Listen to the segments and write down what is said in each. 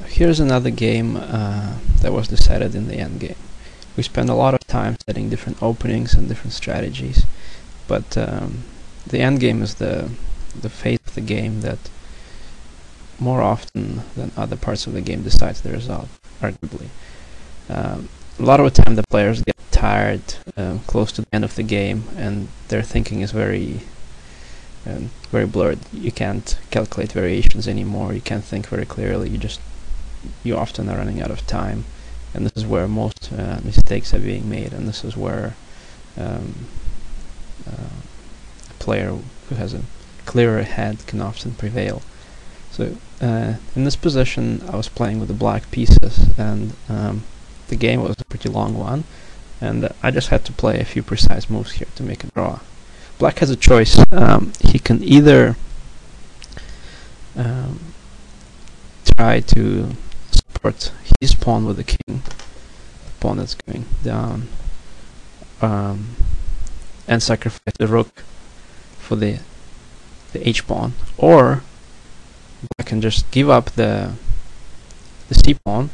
Here's another game that was decided in the endgame. We spent a lot of time setting different openings and different strategies, but the endgame is the phase of the game that more often than other parts of the game decides the result, arguably. A lot of the time the players get tired close to the end of the game, and their thinking is very blurred. You can't calculate variations anymore, you can't think very clearly, you often are running out of time, and this is where most mistakes are being made, and this is where a player who has a clearer head can often prevail. So in this position I was playing with the black pieces, and the game was a pretty long one, and I just had to play a few precise moves here to make a draw. Black has a choice. He can either try to support his pawn with the king, the pawn that's going down, and sacrifice the rook for the h-pawn, or Black can just give up the c-pawn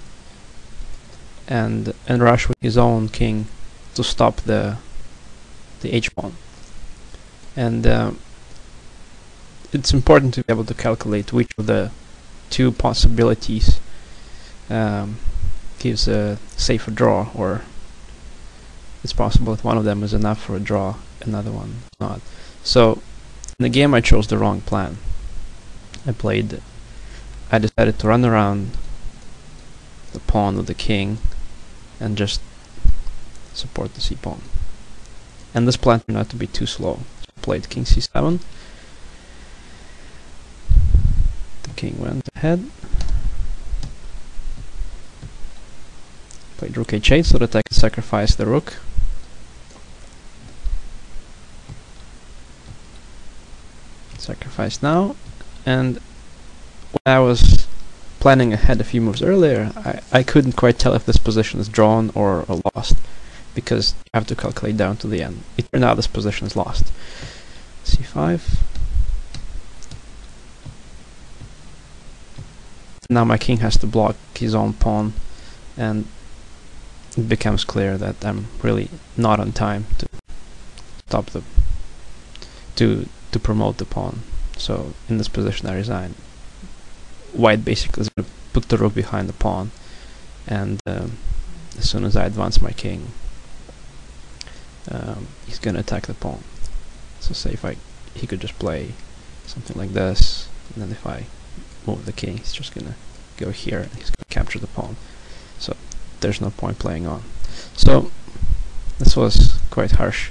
and rush with his own king to stop the h-pawn. And it's important to be able to calculate which of the two possibilities gives a safer draw, or it's possible that one of them is enough for a draw, another one not. So in the game I chose the wrong plan. I decided to run around the pawn with the king and just support the c-pawn. And this plan turned out to be too slow. So I played king c7. The king went ahead. Played rook h8 so that I could sacrifice the rook. Sacrifice now. And when I was planning ahead a few moves earlier, I couldn't quite tell if this position is drawn or lost, because you have to calculate down to the end. It turned out this position is lost. c5. Now my king has to block his own pawn, and it becomes clear that I'm really not on time to stop to promote the pawn. So in this position I resign. White basically is going to put the rook behind the pawn, and as soon as I advance my king, he's going to attack the pawn. So say if he could just play something like this, and then if I move the king, he's just going to go here and he's going to capture the pawn. So there's no point playing on. So this was quite harsh.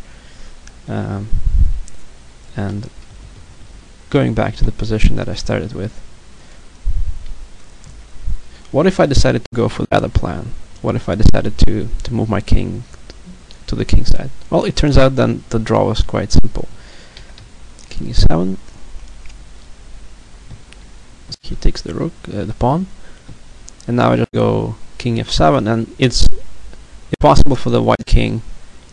And going back to the position that I started with, what if I decided to go for the other plan? What if I decided to move my king to the king side? Well, it turns out then the draw was quite simple. King e7. He takes the rook, the pawn, and now I just go king f7, and it's impossible for the white king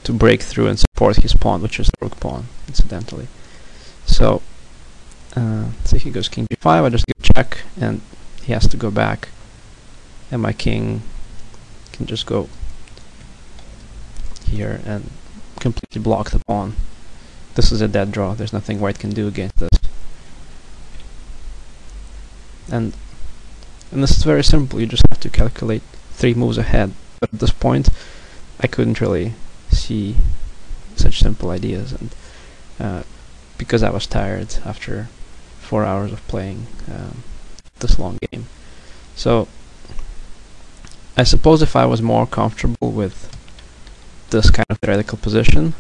to break through and support his pawn, which is the rook pawn, incidentally. So he goes king g5, I just give check, and he has to go back, and my king can just go here and completely block the pawn. This is a dead draw, there's nothing white can do against this. And this is very simple, you just have to calculate 3 moves ahead. But at this point I couldn't really see such simple ideas, and because I was tired after 4 hours of playing this long game. So I suppose if I was more comfortable with this kind of theoretical position,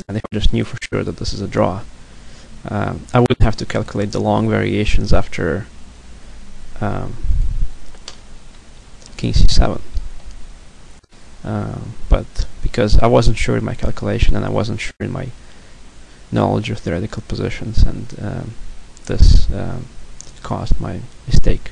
and if I just knew for sure that this is a draw, I wouldn't have to calculate the long variations after king c7. But because I wasn't sure in my calculation, and I wasn't sure in my knowledge of theoretical positions, and this caused my mistake.